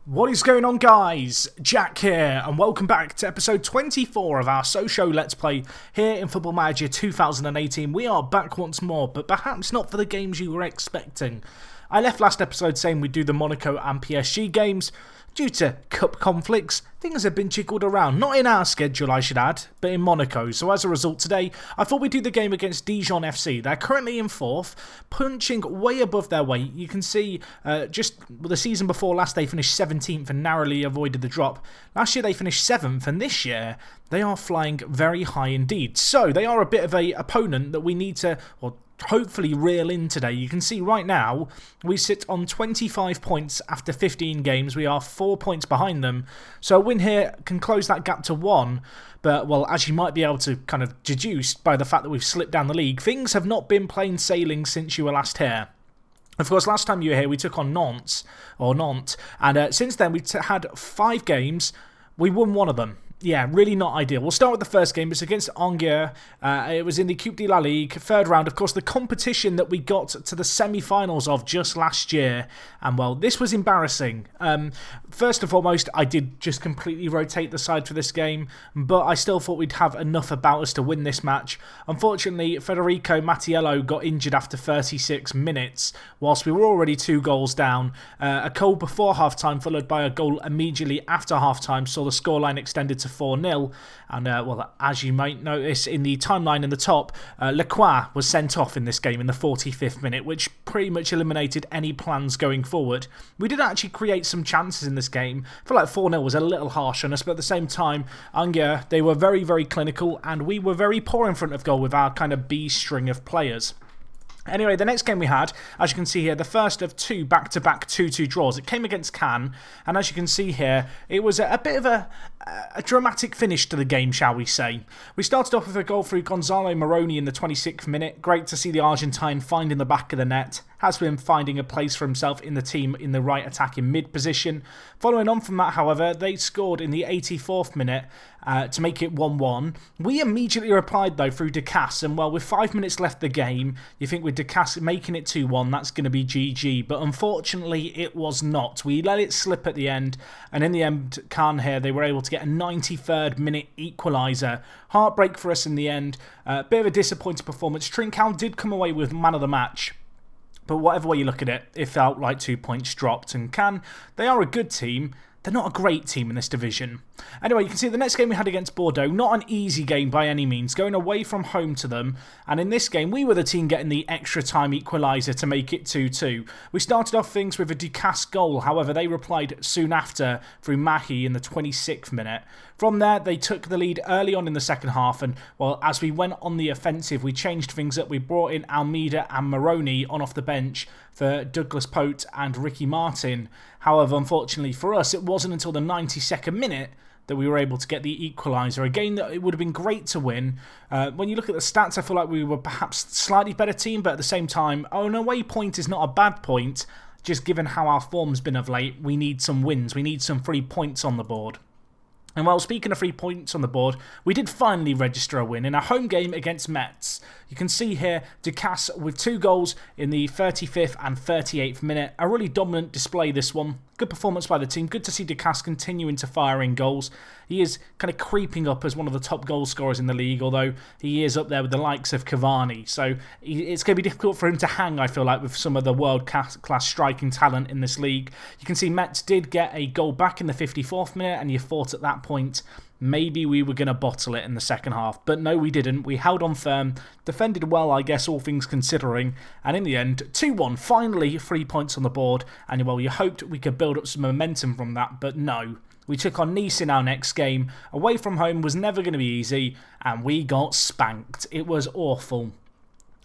What is going on, guys? Jack here, and welcome back to episode 24 of our Sochaux Let's Play here in Football Manager 2018. We are back once more, but perhaps not for the games you were expecting. I left last episode saying we'd do the Monaco and PSG games. Due to cup conflicts, things have been jiggled around. Not in our schedule, I should add, but in Monaco. So as a result today, I thought we'd do the game against Dijon FC. They're currently in 4th, punching way above their weight. You can see just the season before last, they finished 17th and narrowly avoided the drop. Last year, they finished 7th, and this year, they are flying very high indeed. So they are a bit of an opponent that we need to, hopefully reel in today. You can see right now we sit on 25 points after 15 games. We are 4 points behind them, so a win here can close that gap to 1. But, well, as you might be able to kind of deduce by the fact that we've slipped down the league, things have not been plain sailing since you were last here. Of course, last time you were here we took on Nantes, and since then we've had 5 games. We won 1 of them. Yeah, really not ideal. We'll start with the first game. It's against Angers. It was in the Coupe de la Ligue, 3rd round. Of course, the competition that we got to the semi-finals of just last year. And, well, this was embarrassing. First and foremost, I did just completely rotate the side for this game, but I still thought we'd have enough about us to win this match. Unfortunately, Federico Mattiello got injured after 36 minutes, whilst we were already 2 goals down. A goal before half-time, followed by a goal immediately after half-time, saw the scoreline extended to 4-0, and well, as you might notice in the timeline in the top, Lecroix was sent off in this game in the 45th minute, which pretty much eliminated any plans going forward. We did actually create some chances in this game. I feel like 4-0 was a little harsh on us, but at the same time, Angers, they were very, very clinical, and we were very poor in front of goal with our kind of B string of players. Anyway, the next game we had, as you can see here, the first of 2 back-to-back 2-2 draws. It came against Cannes, and as you can see here, it was a bit of a dramatic finish to the game, shall we say. We started off with a goal through Gonzalo Moroni in the 26th minute. Great to see the Argentine finding the back of the net. Has been finding a place for himself in the team in the right attacking mid position. Following on from that, however, they scored in the 84th minute to make it 1-1. We immediately replied, though, through Ducasse, and, well, with 5 minutes left the game, you think with Ducasse making it 2-1, that's going to be GG, but unfortunately it was not. We let it slip at the end, and in the end, Cannes here, they were able to get a 93rd minute equaliser. Heartbreak for us in the end. Bit of a disappointing performance. Trincão did come away with man of the match. But whatever way you look at it, it felt like 2 points dropped. And Cannes, they are a good team. They're not a great team in this division. Anyway, you can see the next game we had against Bordeaux, not an easy game by any means, going away from home to them. And in this game, we were the team getting the extra time equaliser to make it 2-2. We started off things with a Ducasse goal, however, they replied soon after through Mahi in the 26th minute. From there, they took the lead early on in the second half, and, well, as we went on the offensive, we changed things up. We brought in Almeida and Moroni on off the bench for Douglas Pote and Ricky Martin. However, unfortunately for us, it wasn't until the 92nd minute that we were able to get the equaliser. A game that it would have been great to win. When you look at the stats, I feel like we were perhaps a slightly better team, but at the same time, an away point is not a bad point. Just given how our form's been of late, we need some wins. We need some 3 points on the board. And while speaking of 3 points on the board, we did finally register a win in a home game against Metz. You can see here Ducasse with 2 goals in the 35th and 38th minute. A really dominant display, this one. Good performance by the team. Good to see Ducasse continuing to fire in goals. He is kind of creeping up as one of the top goal scorers in the league, although he is up there with the likes of Cavani. So it's going to be difficult for him to hang, I feel like, with some of the world-class striking talent in this league. You can see Metz did get a goal back in the 54th minute, and you thought at that point maybe we were going to bottle it in the second half. But no, we didn't. We held on firm, defended well, I guess, all things considering. And in the end, 2-1, finally 3 points on the board. And, well, you hoped we could build up some momentum from that, but no. We took on Nice in our next game. Away from home was never going to be easy, and we got spanked. It was awful.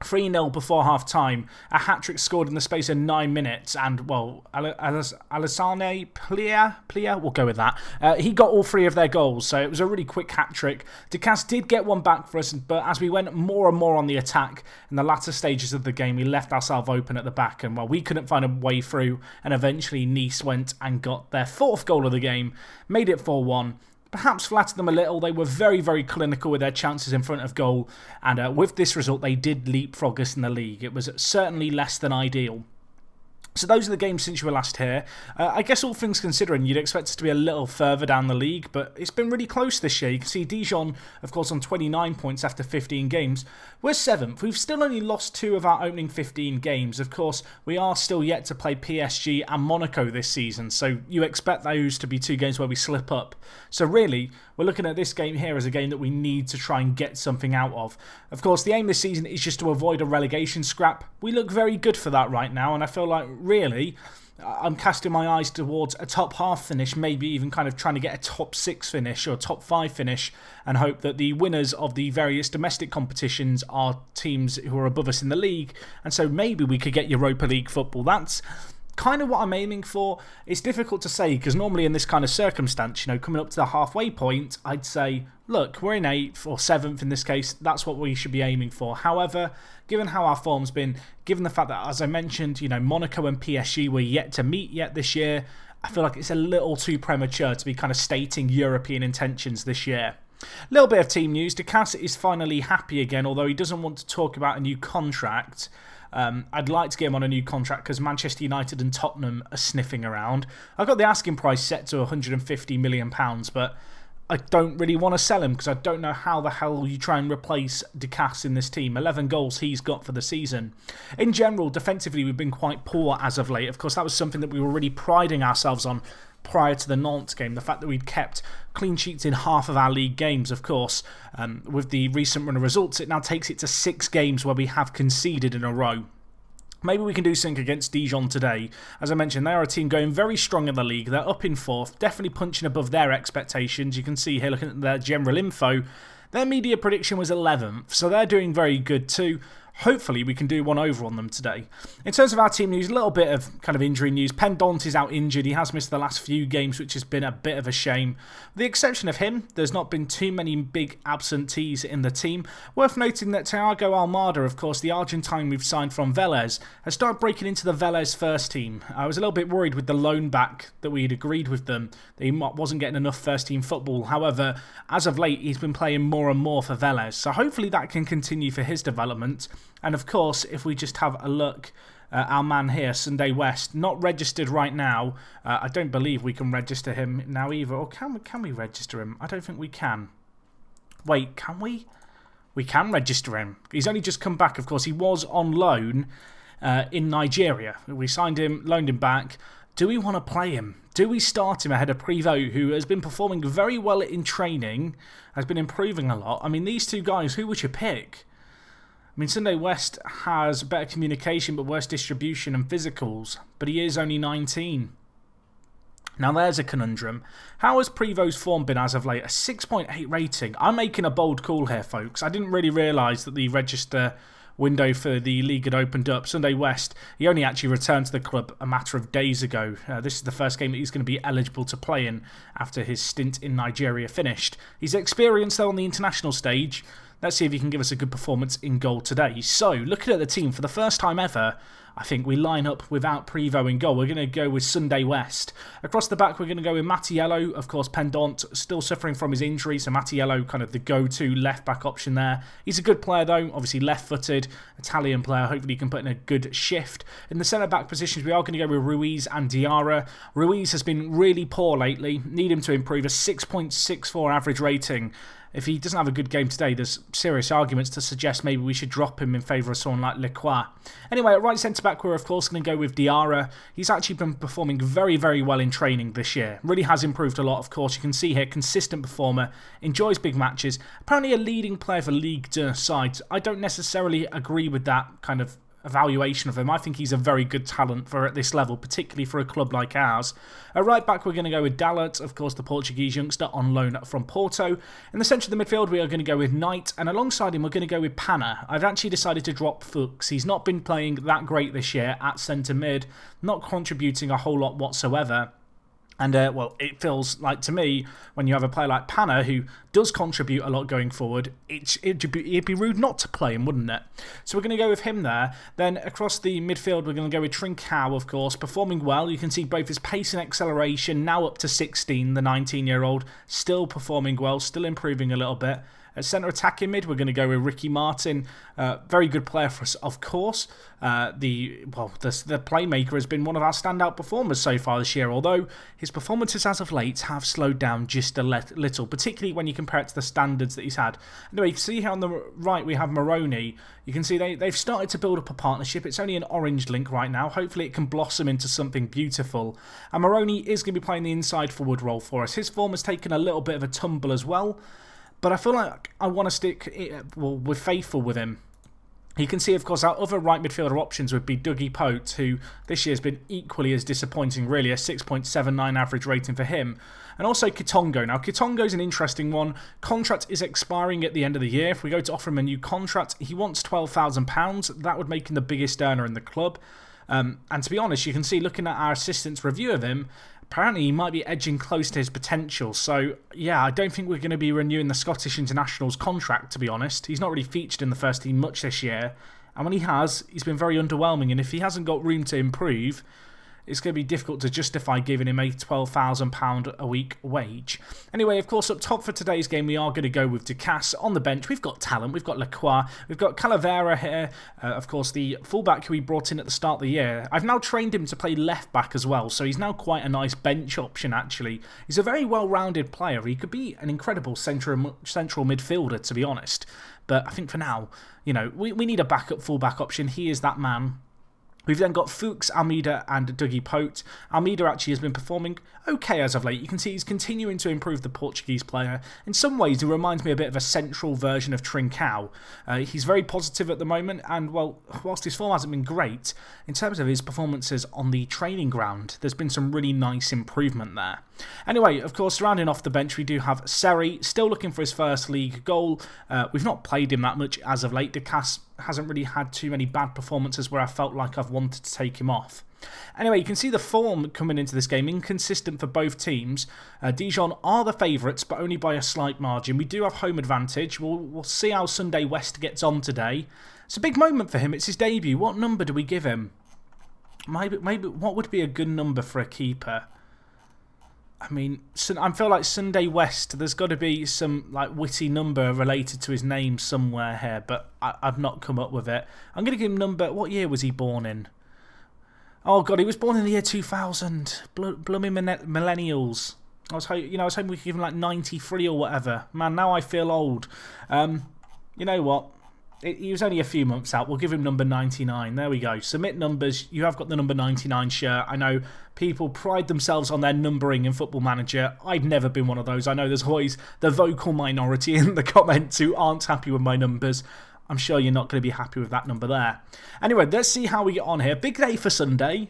3-0 before half-time, a hat-trick scored in the space of 9 minutes, and, well, Alassane Plia, we'll go with that. He got all 3 of their goals, so it was a really quick hat-trick. Ducasse did get one back for us, but as we went more and more on the attack in the latter stages of the game, we left ourselves open at the back, and, well, we couldn't find a way through, and eventually Nice went and got their 4th goal of the game, made it 4-1. Perhaps flattered them a little. They were very, very clinical with their chances in front of goal, and with this result they did leapfrog us in the league. It was certainly less than ideal. So those are the games since you were last here. I guess all things considering, you'd expect us to be a little further down the league, but it's been really close this year. You can see Dijon, of course, on 29 points after 15 games. We're 7th. We've still only lost 2 of our opening 15 games. Of course, we are still yet to play PSG and Monaco this season, so you expect those to be 2 games where we slip up. So really, we're looking at this game here as a game that we need to try and get something out of. Of course, the aim this season is just to avoid a relegation scrap. We look very good for that right now, and I feel like really, I'm casting my eyes towards a top half finish, maybe even kind of trying to get a top 6 finish or top 5 finish, and hope that the winners of the various domestic competitions are teams who are above us in the league, and so maybe we could get Europa League football. That's kind of what I'm aiming for. It's difficult to say because normally in this kind of circumstance, coming up to the halfway point, I'd say, look, we're in 8th or 7th in this case. That's what we should be aiming for. However, given how our form's been, given the fact that, as I mentioned, Monaco and PSG were yet to meet yet this year, I feel like it's a little too premature to be kind of stating European intentions this year. A little bit of team news. Ducasse is finally happy again, although he doesn't want to talk about a new contract. I'd like to get him on a new contract because Manchester United and Tottenham are sniffing around. I've got the asking price set to £150 million, but I don't really want to sell him because I don't know how the hell you try and replace Ducasse in this team. 11 goals he's got for the season. In general, defensively, we've been quite poor as of late. Of course, that was something that we were really priding ourselves on prior to the Nantes game, the fact that we'd kept clean sheets in half of our league games. Of course, with the recent run of results, it now takes it to 6 games where we have conceded in a row. Maybe we can do something against Dijon today. As I mentioned, they are a team going very strong in the league. They're up in 4th, definitely punching above their expectations. You can see here, looking at their general info, their media prediction was 11th, so they're doing very good too. Hopefully we can do one over on them today. In terms of our team news, a little bit of kind of injury news. Pendant is out injured. He has missed the last few games, which has been a bit of a shame. With the exception of him, there's not been too many big absentees in the team. Worth noting that Thiago Almada, of course, the Argentine we've signed from Vélez, has started breaking into the Vélez first team. I was a little bit worried with the loan back that we had agreed with them, that he wasn't getting enough first team football. However, as of late, he's been playing more and more for Vélez. So hopefully that can continue for his development. And of course, if we just have a look at our man here, Sunday West, not registered right now. I don't believe we can register him now either. Or can we register him? I don't think we can. Wait, can we? We can register him. He's only just come back, of course. He was on loan in Nigeria. We signed him, loaned him back. Do we want to play him? Do we start him ahead of Privot, who has been performing very well in training, has been improving a lot? I mean, these two guys, who would you pick? I mean, Sunday West has better communication but worse distribution and physicals, but he is only 19. Now there's a conundrum. How has Privot's form been as of late? A 6.8 rating. I'm making a bold call here, folks. I didn't really realise that the register window for the league had opened up. Sunday West, he only actually returned to the club a matter of days ago. This is the first game that he's going to be eligible to play in after his stint in Nigeria finished. He's experienced though on the international stage. Let's see if he can give us a good performance in goal today. So, looking at the team, for the first time ever, I think we line up without Privot in goal. We're going to go with Sunday West. Across the back, we're going to go with Mattiello. Of course, Pendant still suffering from his injury, so Mattiello kind of the go-to left-back option there. He's a good player, though. Obviously, left-footed, Italian player. Hopefully, he can put in a good shift. In the centre-back positions, we are going to go with Ruiz and Diarra. Ruiz has been really poor lately. Need him to improve. A 6.64 average rating. If he doesn't have a good game today, there's serious arguments to suggest maybe we should drop him in favour of someone like Leclerc. Anyway, at right centre-back, we're of course going to go with Diarra. He's actually been performing very, very well in training this year. Really has improved a lot, of course. You can see here, consistent performer, enjoys big matches. Apparently a leading player for Ligue 2 sides. I don't necessarily agree with that kind of evaluation of him. I think he's a very good talent for at this level, particularly for a club like ours. At right back, we're going to go with Dalot, of course, the Portuguese youngster on loan from Porto. In the centre of the midfield, we are going to go with Knight, and alongside him, we're going to go with Panna. I've actually decided to drop Fuchs. He's not been playing that great this year at centre mid, not contributing a whole lot whatsoever. And, well, it feels like to me, when you have a player like Panna, who does contribute a lot going forward, it'd be rude not to play him, wouldn't it? So we're going to go with him there. Then across the midfield, we're going to go with Trincao, of course, performing well. You can see both his pace and acceleration, now up to 16, the 19-year-old, still performing well, still improving a little bit. At centre attacking mid, we're going to go with Ricky Martin. Very good player for us, of course. The playmaker has been one of our standout performers so far this year, although his performances as of late have slowed down just a little, particularly when you compare it to the standards that he's had. Anyway, you can see here on the right we have Moroni. You can see they've started to build up a partnership. It's only an orange link right now. Hopefully it can blossom into something beautiful. And Moroni is going to be playing the inside forward role for us. His form has taken a little bit of a tumble as well, but I feel like I want to stick with faithful with him. You can see, of course, our other right midfielder options would be Dougie Pote, who this year has been equally as disappointing, really, a 6.79 average rating for him. And also Kitongo. Now, Kitongo's an interesting one. Contract is expiring at the end of the year. If we go to offer him a new contract, he wants £12,000. That would make him the biggest earner in the club. And to be honest, you can see, looking at our assistant's review of him, apparently he might be edging close to his potential. So, yeah, I don't think we're going to be renewing the Scottish International's contract, to be honest. He's not really featured in the first team much this year. And when he has, he's been very underwhelming. And if he hasn't got room to improve, it's going to be difficult to justify giving him a £12,000 a week wage. Anyway, of course, up top for today's game, we are going to go with Ducasse on the bench. We've got talent. We've got Lacroix. We've got Calavera here. Of course, the fullback who we brought in at the start of the year. I've now trained him to play left back as well, so he's now quite a nice bench option, actually. He's a very well-rounded player. He could be an incredible central midfielder, to be honest. But I think for now, you know, we need a backup fullback option. He is that man. We've then got Fuchs, Almeida and Dougie Pote. Almeida actually has been performing okay as of late. You can see he's continuing to improve the Portuguese player. In some ways, he reminds me a bit of a central version of Trincao. He's very positive at the moment, and well, whilst his form hasn't been great, in terms of his performances on the training ground, there's been some really nice improvement there. Anyway, of course, rounding off the bench, we do have Seri, still looking for his first league goal. We've not played him that much as of late. Ducasse hasn't really had too many bad performances where I felt like I've wanted to take him off. Anyway, you can see the form coming into this game, inconsistent for both teams. Dijon are the favourites, but only by a slight margin. We do have home advantage. We'll see how Sunday West gets on today. It's a big moment for him. It's his debut. What number do we give him? Maybe what would be a good number for a keeper? I mean, I feel like Sunday West, there's got to be some like witty number related to his name somewhere here, but I've not come up with it. I'm going to give him number... What year was he born in? Oh, God, he was born in the year 2000. Blooming millennials. I was hoping we could give him like 93 or whatever. Man, now I feel old. You know what? He was only a few months out. We'll give him number 99. There we go. Submit numbers. You have got the number 99 shirt. I know people pride themselves on their numbering in Football Manager. I've never been one of those. I know there's always the vocal minority in the comments who aren't happy with my numbers. I'm sure you're not going to be happy with that number there. Anyway, let's see how we get on here. Big day for Sunday.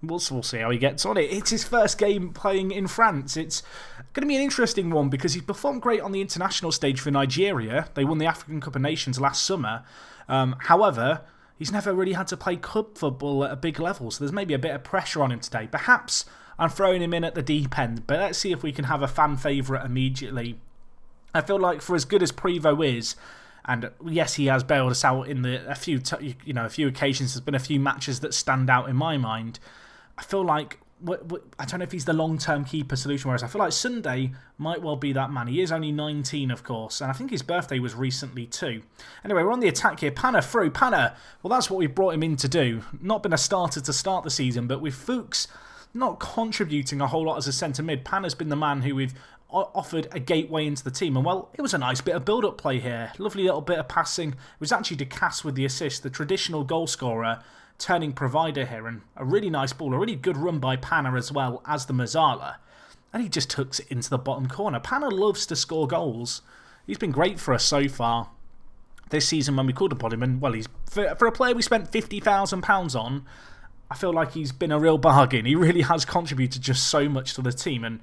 We'll see how he gets on it. It's his first game playing in France. It's going to be an interesting one because he performed great on the international stage for Nigeria. They won the African Cup of Nations last summer. However, he's never really had to play club football at a big level, so there's maybe a bit of pressure on him today. Perhaps I'm throwing him in at the deep end, but let's see if we can have a fan favourite immediately. I feel like for as good as Prevost is, and yes, he has bailed us out in a few occasions. There's been a few matches that stand out in my mind. I feel like I don't know if he's the long-term keeper solution. Whereas I feel like Sunday might well be that man. He is only 19, of course, and I think his birthday was recently too. Anyway, we're on the attack here. Panna through. Panna. Well, that's what we brought him in to do. Not been a starter to start the season, but with Fuchs not contributing a whole lot as a centre mid, Panna's been the man who we've offered a gateway into the team. And well, it was a nice bit of build-up play here. Lovely little bit of passing. It was actually Ducasse with the assist, the traditional goal scorer, turning provider here. And a really nice ball, a really good run by Panna as well as the Mazzala. And he just hooks it into the bottom corner. Panna loves to score goals. He's been great for us so far this season when we called upon him. And well, he's for a player we spent £50,000 on, I feel like he's been a real bargain. He really has contributed just so much to the team. And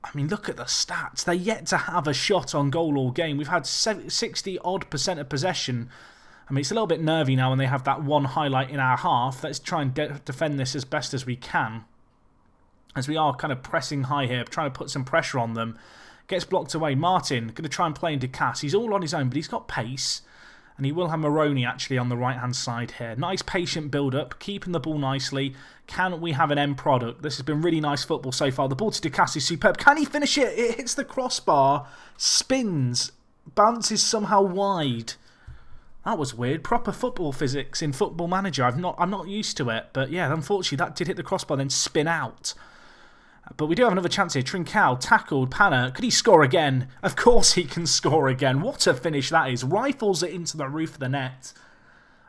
I mean, look at the stats. They're yet to have a shot on goal all game. We've had 60-odd% of possession. I mean, it's a little bit nervy now when they have that one highlight in our half. Let's try and defend this as best as we can, as we are kind of pressing high here, trying to put some pressure on them. Gets blocked away. Martin, going to try and play in Ducasse. He's all on his own, but he's got pace. And he will have Moroni actually on the right-hand side here. Nice patient build-up, keeping the ball nicely. Can we have an end product? This has been really nice football so far. The ball to Ducasse is superb. Can he finish it? It hits the crossbar, spins, bounces somehow wide. That was weird. Proper football physics in Football Manager. I'm not used to it. But yeah, unfortunately that did hit the crossbar, then spin out. But we do have another chance here. Trincao tackled Panna. Could he score again? Of course he can score again. What a finish that is. Rifles it into the roof of the net.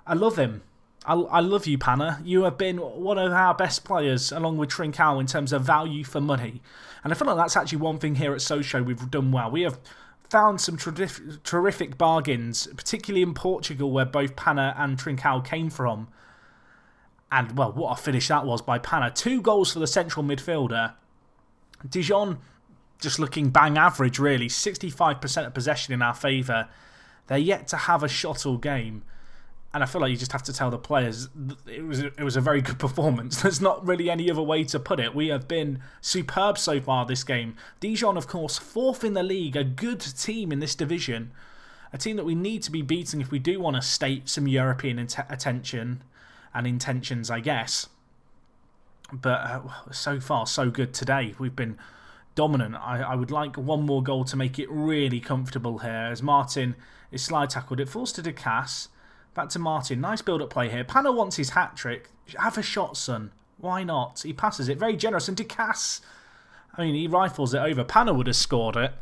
I love him. I love you, Panna. You have been one of our best players, along with Trincao, in terms of value for money. And I feel like that's actually one thing here at Sochaux we've done well. We have found some terrific bargains, particularly in Portugal, where both Panna and Trincao came from. And, well, what a finish that was by Panna. 2 goals for the central midfielder. Dijon just looking bang average, really. 65% of possession in our favour. They're yet to have a shot all game. And I feel like you just have to tell the players it was a very good performance. There's not really any other way to put it. We have been superb so far this game. Dijon, of course, 4th in the league. A good team in this division. A team that we need to be beating if we do want to state some European attention and intentions, I guess. But so far, so good today. We've been dominant. I would like one more goal to make it really comfortable here. As Martin is slide tackled. It falls to Ducasse. Back to Martin. Nice build-up play here. Panna wants his hat-trick. Have a shot, son. Why not? He passes it. Very generous. And Ducasse, I mean, he rifles it over. Panna would have scored it.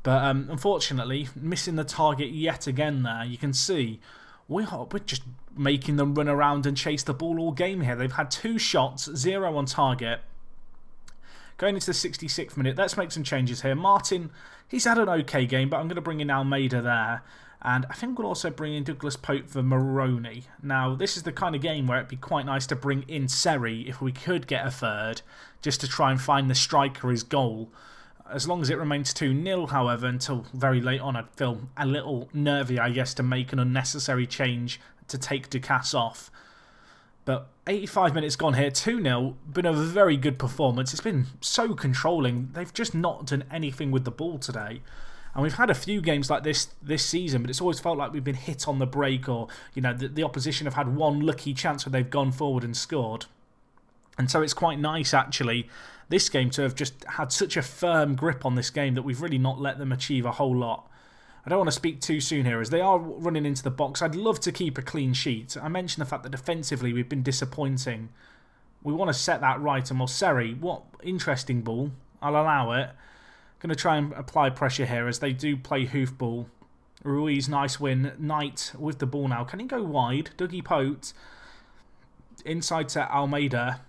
But unfortunately, missing the target yet again there. You can see we're just making them run around and chase the ball all game here. They've had 2 shots, 0 on target. Going into the 66th minute, let's make some changes here. Martin, he's had an okay game, but I'm going to bring in Almeida there. And I think we'll also bring in Douglas Pope for Moroni. Now, this is the kind of game where it'd be quite nice to bring in Seri if we could get a third, just to try and find the striker his goal. As long as it remains 2-0, however, until very late on, I'd feel a little nervy, I guess, to make an unnecessary change to take Ducasse off. But 85 minutes gone here, 2-0, been a very good performance. It's been so controlling. They've just not done anything with the ball today. And we've had a few games like this season, but it's always felt like we've been hit on the break, or the opposition have had one lucky chance where they've gone forward and scored. And so it's quite nice, actually, this game to have just had such a firm grip on this game that we've really not let them achieve a whole lot. I don't want to speak too soon here, as they are running into the box. I'd love to keep a clean sheet. I mentioned the fact that defensively we've been disappointing. We want to set that right, and Seri, what interesting ball. I'll allow it. Going to try and apply pressure here as they do play hoofball. Ruiz, nice win. Knight with the ball now. Can he go wide? Dougie Pote. Inside to Almeida.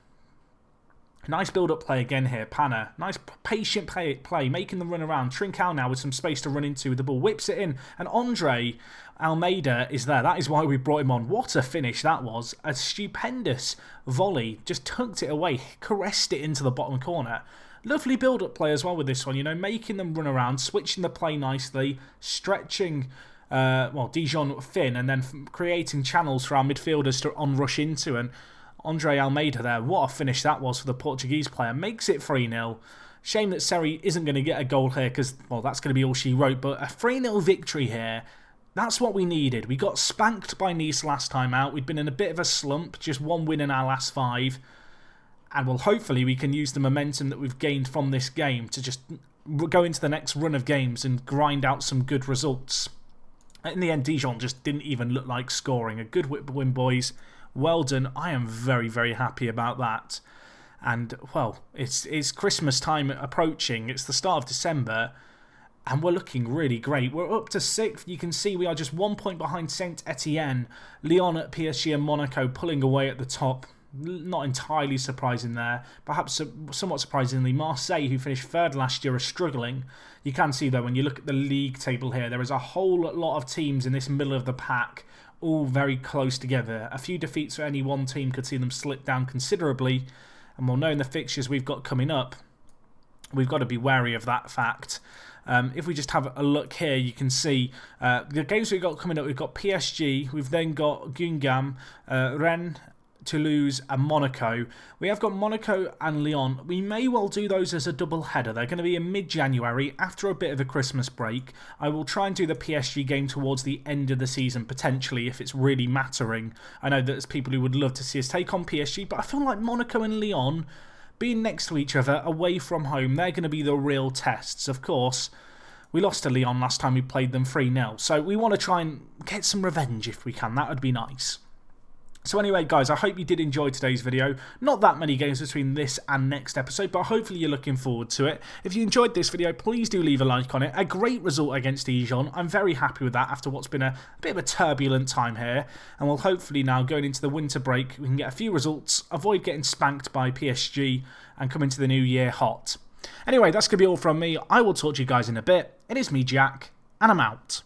Nice build-up play again here. Panna. Nice patient play. Making them run around. Trincao now with some space to run into with the ball. Whips it in. And Andre Almeida is there. That is why we brought him on. What a finish that was. A stupendous volley. Just tucked it away. Caressed it into the bottom corner. Lovely build-up play as well with this one, making them run around, switching the play nicely, stretching, Dijon thin, and then creating channels for our midfielders to on-rush into. And Andre Almeida there, what a finish that was for the Portuguese player. Makes it 3-0. Shame that Seri isn't going to get a goal here because, well, that's going to be all she wrote. But a 3-0 victory here, that's what we needed. We got spanked by Nice last time out. We'd been in a bit of a slump, just 1 win in our last 5. And well, hopefully we can use the momentum that we've gained from this game to just go into the next run of games and grind out some good results. In the end, Dijon just didn't even look like scoring. A good win, boys. Well done. I am very, very happy about that. And, well, it's Christmas time approaching. It's the start of December. And we're looking really great. We're up to 6th. You can see we are just 1 point behind Saint Etienne. Lyon at PSG and Monaco pulling away at the top. Not entirely surprising there. Perhaps somewhat surprisingly, Marseille, who finished 3rd last year, are struggling. You can see, though, when you look at the league table here, there is a whole lot of teams in this middle of the pack, all very close together. A few defeats for any one team could see them slip down considerably. And we'll know in the fixtures we've got coming up, we've got to be wary of that fact. If we just have a look here, you can see the games we've got coming up. We've got PSG, we've then got Guingamp, Rennes, Toulouse and Monaco. We have got Monaco and Lyon. We may well do those as a double header. They're going to be in mid-January after a bit of a Christmas break. I will try and do the PSG game towards the end of the season, potentially, if it's really mattering. I know that there's people who would love to see us take on PSG, but I feel like Monaco and Lyon, being next to each other, away from home, they're going to be the real tests. Of course, We lost to Lyon last time we played them 3-0. So we want to try and get some revenge if we can. That would be nice. So anyway, guys, I hope you did enjoy today's video. Not that many games between this and next episode, but hopefully you're looking forward to it. If you enjoyed this video, please do leave a like on it. A great result against Dijon. I'm very happy with that after what's been a bit of a turbulent time here. And we'll hopefully now, going into the winter break, we can get a few results, avoid getting spanked by PSG, and come into the new year hot. Anyway, that's going to be all from me. I will talk to you guys in a bit. It is me, Jack, and I'm out.